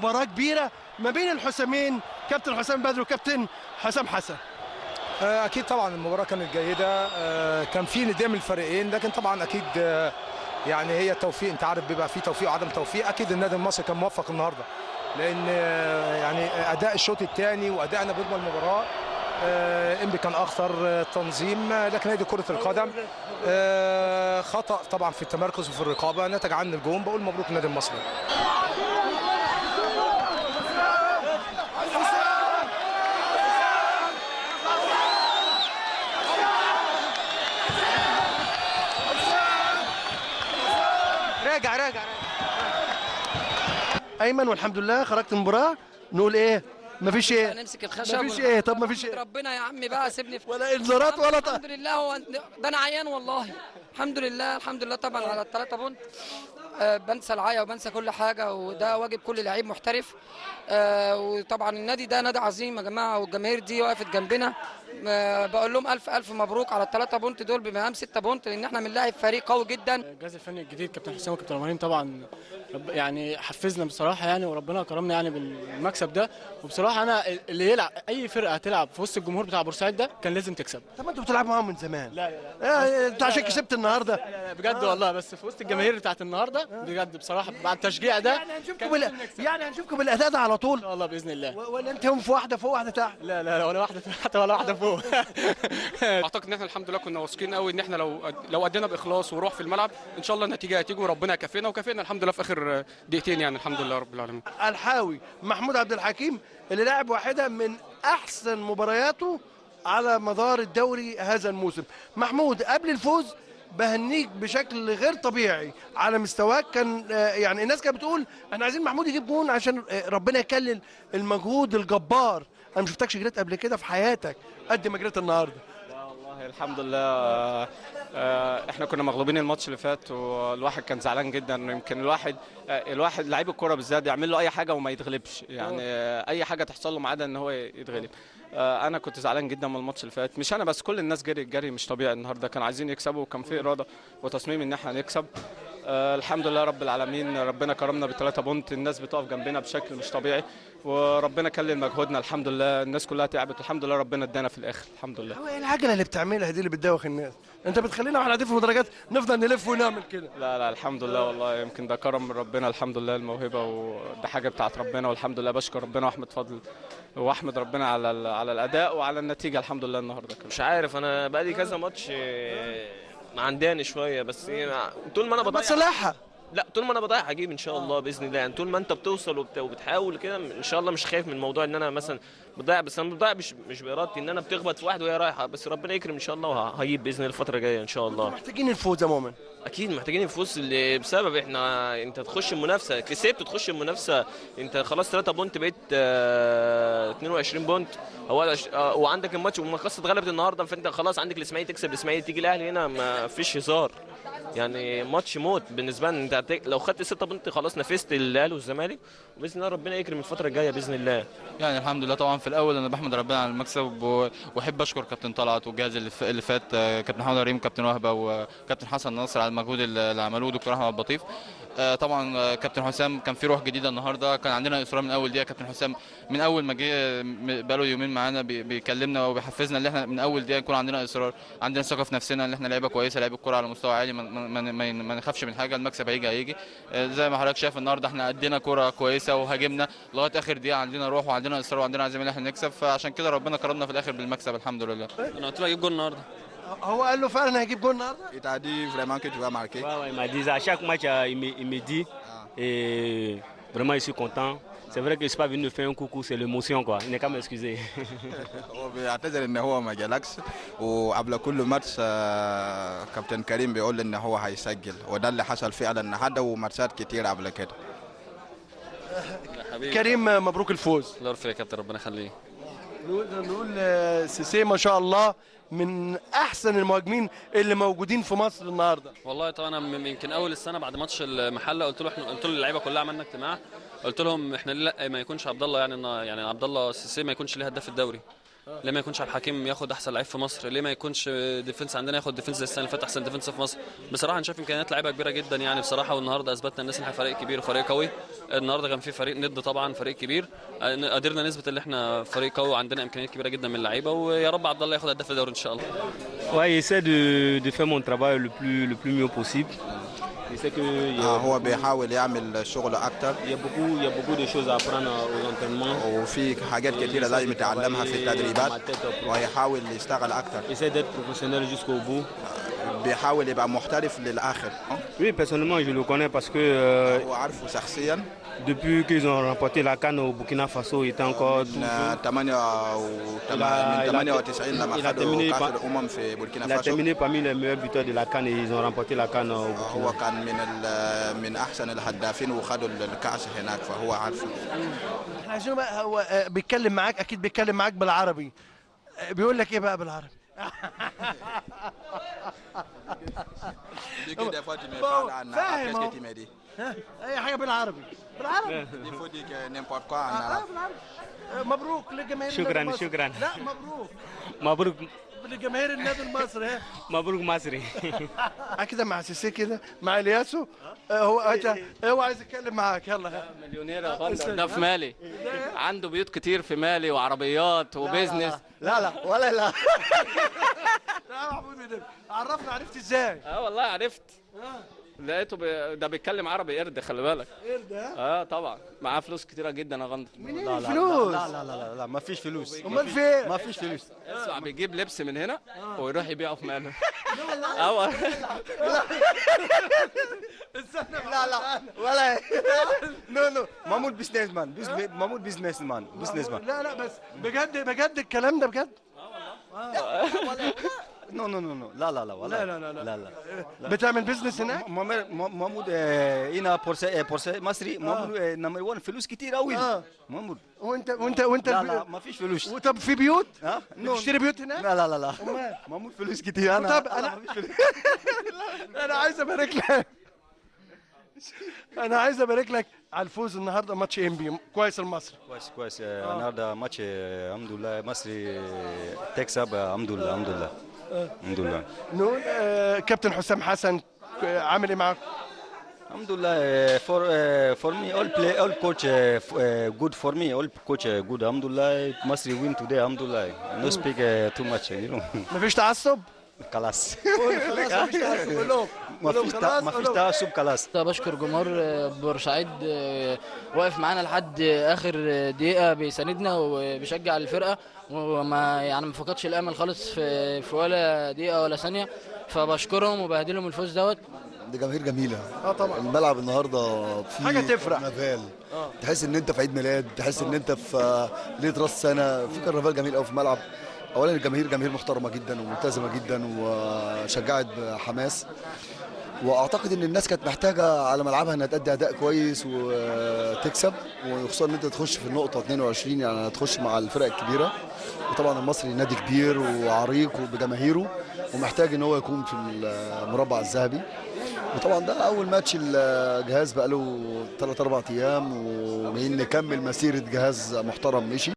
مباراه كبيره ما بين الحسامين، كابتن حسام بدر وكابتن حسام حسن. اكيد طبعا المباراه كانت جيده، كان في نداء من الفريقين، لكن طبعا اكيد يعني هي التوفيق، انت عارف بيبقى في توفيق وعدم توفيق. اكيد النادي المصري كان موفق النهارده، لان يعني اداء الشوط الثاني وادائنا بضمن المباراه، انبي كان اخطر تنظيم، لكن هذه كره القدم، خطا طبعا في التمركز وفي الرقابه نتج عن الجون. بقول مبروك النادي المصري. راجع ايمن، والحمد لله خرجت المباراه. نقول ايه؟ مفيش ايه؟ هنمسك الخشب مفيش ايه؟ طب مفيش ايه؟ ربنا يا عمي بقى سيبني في ولا انذارات ولا الحمد لله. هو ده انا عيان والله. الحمد لله طبعا على الثلاثه بونت. بنسى العيا وبنسى كل حاجه، وده واجب كل لعيب محترف. وطبعا النادي ده نادي عظيم يا جماعه، والجماهير دي وقفت جنبنا. بقول لهم الف مبروك على الثلاثه بونت دول بمقام 6 بونت، لان احنا بنلاعب فريق قوي جدا. الجهاز الفني الجديد كابتن حسام وكابتن عمرين طبعا يعني حفزنا بصراحه يعني، وربنا كرمنا يعني بالمكسب ده. وبصراحه انا اللي يلعب اي فرقه هتلعب في وسط الجمهور بتاع بورسعيد ده كان لازم تكسب. طب ما انتوا بتلعبوا معاهم من زمان. لا انت عشان كسبت النهارده. لا بجد والله، بس في وسط الجماهير بتاعت النهارده بجد بصراحه بعد التشجيع ده يعني هنشوفكم بالاداء ده على طول ان شاء الله باذن الله. ولا انت هم في واحده فوق واحده تحت؟ لا ولا واحده حتى ولا واحده فوق. اعتقد ان احنا الحمد لله كنا واثقين قوي ان احنا لو ادينا باخلاص وروح في الملعب ان شاء الله النتيجه هتيجي وربنا يكفينا، وكفينا الحمد لله في اخر دقيقتين يعني. الحمد لله رب العالمين. الحاوي محمود عبد الحكيم اللي لعب واحده من احسن مبارياته على مدار الدوري هذا الموسم. محمود، قبل الفوز بهنيك بشكل غير طبيعي على مستواك. كان يعني الناس كانت بتقول احنا عايزين محمود يجيب جون عشان ربنا يكلل المجهود الجبار. انا ما شفتكش جريت قبل كده في حياتك قد ما جريت النهارده. لا والله الحمد لله. احنا كنا مغلوبين الماتش اللي فات، والواحد كان زعلان جدا. يمكن الواحد لعيب الكوره بالذات يعمل له اي حاجه وما يتغلبش يعني. اي حاجه تحصل له ما عدا ان هو يتغلب. انا كنت زعلان جدا من الماتش اللي فات، مش انا بس، كل الناس جري مش طبيعي النهارده. كانوا عايزين يكسبوا، وكان في اراده وتصميم ان احنا نكسب. الحمد لله رب العالمين، ربنا كرمنا ب3 بونت. الناس بتقف جنبنا بشكل مش طبيعي، وربنا كلل مجهودنا. الحمد لله الناس كلها تعبت، والحمد لله ربنا ادانا في الاخر الحمد لله. هو ايه العجله اللي بتعملها دي اللي بتدوخ الناس؟ انت بتخلينا واحنا قاعدين في المدرجات نفضل نلف ونعمل كده. لا الحمد لله والله، يمكن ده كرم من ربنا. الحمد لله الموهبه وده حاجه بتاعت ربنا، والحمد لله بشكر ربنا واحمد فضل واحمد ربنا على الاداء وعلى النتيجه الحمد لله النهارده كده. مش عارف، انا بقالي كذا ماتش معنداني شويه، بس طول ما انا بضيع بتصلحها. لا طول ما انا بضيع هجيب ان شاء الله باذن الله يعني. طول ما انت بتوصل وبتحاول كده ان شاء الله. مش خايف من موضوع ان انا مثلا بضيع، بس انا بضيع مش بارادتي، ان انا بتخبط في واحد وهي رايحه، بس ربنا يكرم ان شاء الله وهجيب باذن الله الفتره الجايه ان شاء الله. محتاجين الفوز يا مؤمن. اكيد محتاجين الفوز، اللي بسبب انت تخش المنافسه، كسبت تخش المنافسه. انت خلاص 3 بونت بقيت 22 بونت. وعندك الماتش والمقصه اتغلبت النهارده، فانت خلاص عندك الاسماعيلي تكسب الاسماعيلي تيجي الاهلي هنا، ما فيش هزار يعني. ماتش موت بالنسبه لنا. انت لو خدت 6 بونت خلاص نافست الاهلي والزمالك، وباذن الله ربنا يكرم الفتره الجايه باذن الله. يعني الحمد لله طبعا. في الاول انا بحمد ربنا على المكسب، واحب اشكر كابتن طلعت والجهاز اللي فات، كابتن محمد ريم وكابتن وهبه وكابتن حسن ناصر على المجهود اللي عملوه، دكتور احمد بطيف. طبعا كابتن حسام كان في روح جديده النهارده، كان عندنا اصرار من اول دقيقه. كابتن حسام من اول ما جه بقاله يومين معانا بيكلمنا وبيحفزنا ان احنا من اول دقيقه يكون عندنا اصرار، عندنا ثقه في نفسنا ان احنا لعيبه كويسه، لعيبه الكوره على مستوى عالي، ما نخافش من حاجه. المكسب هيجي. زي ما حضرتك شايف النهارده احنا ادينا كوره كويسه وهاجمنا لغايه اخر دقيقه، عندنا روح وعندنا اصرار وعندنا عزيمه ان احنا نكسب، فعشان كده ربنا كرمنا في الاخر بالمكسب الحمد لله. انا قلت له اجيب جول النهارده. هو قال له فعلا هيجيب جول النهارده. Il t'a dit vraiment que tu vas marquer. Ouais, il m'a dit ça. À chaque match, il me dit. Et vraiment, je suis content. C'est vrai que je suis pas venu faire un coucou, c'est l'émotion quoi. Il n'est qu'à m'excuser. هو بيعتذر ان هو ما جالكش، وقبل كل ماتش كابتن كريم بيقول ان هو هيسجل، وده اللي حصل فعلا النهارده وماتشات كتير قبل كده. كريم مبروك الفوز. الله يرفع يا كابتن ربنا يخليه. نقول سيسي ما شاء الله من احسن المهاجمين اللي موجودين في مصر النهارده. والله طبعا انا يمكن اول السنه بعد ماتش المحله قلت له اللعيبه كلها عملنا اجتماع، قلت لهم احنا لا ما يكونش عبد الله يعني عبد الله سيسي ما يكونش ليه هداف الدوري. ليه ما يكونش عبد الحكيم ياخد احسن لعيب في مصر؟ ليه ما يكونش ديفنس عندنا ياخد ديفنس زي السنه اللي فاتت احسن ديفنس في مصر؟ بصراحه انا شايف امكانيات لعيبه كبيره جدا يعني بصراحه، والنهارده اثبتنا الناس ان احنا فريق كبير وفريق قوي. النهارده كان في فريق ند طبعا فريق كبير، قدرنا نثبت ان احنا فريق قوي وعندنا امكانيات كبيره جدا من اللعيبه، ويا رب عبد الله ياخد هداف الدوري ان شاء الله. Ouais, j'essaie de faire mon travail le plus mieux possible. هو بيحاول يعمل شغل اكتر. Il y a beaucoup de choses à apprendre aux entraînements. وفي حاجات كتيره لازم يتعلمها في التدريبات ويحاول يشتغل اكتر. J'essaie d'être professionnel jusqu'au bout. بيحاول يبقى محترف للاخر. Oui, personnellement, je le connais parce que هو عارفه شخصيا. depuis qu'ils ont remporté la CAN au Burkina Faso, il était encore من 98 لما خدوا كأس الأمم في بوركينا فاسو. Il a terminé parmi les meilleurs buteurs de la CAN et ils ont remporté la CAN au Burkina. هو كان من أحسن الهدافين وخدوا الكأس هناك فهو عارفه. احنا عايزين بقى هو بيتكلم معاك، اكيد بيتكلم معاك بالعربي. بيقول لك ايه بقى بالعربي؟ فاهم اي حاجه بالعربي. بالعربي مبروك لجماهير شكرا النادي المصري. شكرا. لا مبروك مبروك لجماهير النادي المصري. مبروك مصري. كده مع سيسي كده مع الياسو. هو عايز يتكلم معاك. يلا مليونير يا غندر ده في مالي، عنده بيوت كتير في مالي وعربيات وبيزنس. لا ولا لا. لا محمود عرفنا، عرفت ازاي؟ والله عرفت. لقيته ده بيتكلم عربي قرد، خلي بالك. قرد طبعا معاه فلوس كتيره جدا يا غندر. منين الفلوس؟ لا ما فيش فلوس. امال فين؟ ما فيش فلوس. اسمع بيجيب لبس من هنا ويروح يبيعه في ماله. لا ولا نو مامول بيزنس مان. مامول بيزنس مان. لا بس بجد الكلام ده بجد؟ نو لا ولا لا بتعمل بيزنس هناك؟ مامود هنا بورسا مصري. مامود نمبر 1 فلوس كتير قوي. مامود وانت لا ما فيش فلوس. طب في بيوت؟ بتشتري بيوت هناك؟ لا مامود فلوس كتير. طب انا عايز ابارك لك. انا عايز ابارك لك على الفوز النهارده ماتش انبي. كويس المصري. كويس النهارده ماتش الحمد لله مصري تكسب. الحمد لله. نقول كابتن حسام حسن عامل ايه معاك؟ الحمد لله. for me all coach good for me. all coach good. الحمد لله مصري win today. الحمد لله. no speak too much you know. مفيش تعصب؟ خلاص. مفيش تعصب. ما فيش تعصب خلاص. بشكر جمهور بورسعيد واقف معانا لحد اخر دقيقه بيساندنا وبيشجع الفرقه، وما يعني ما فقدش الامل خالص في ولا دقيقه ولا ثانيه، فبشكرهم وبهدلهم الفوز دوت. دي جماهير جميله. طبعا الملعب النهارده فيه حاجه تفرح. كرنفال. تحس ان انت في عيد ميلاد، تحس ان انت في ليله راس سنه، في كرنفال جميل قوي في الملعب. اولا الجماهير جماهير محترمه جدا وملتزمه جدا وشجعت بحماس، واعتقد ان الناس كانت محتاجه على ملعبها انها تأدي اداء كويس وتكسب، وخصوصا ان انت تخش في النقطه 22 يعني هتخش مع الفرق الكبيره. وطبعا المصري نادي كبير وعريق وبجماهيره ومحتاج ان هو يكون في المربع الذهبي. وطبعا ده اول ماتش الجهاز بقاله 3-4 ايام، ونكمل مسيره جهاز محترم مشي.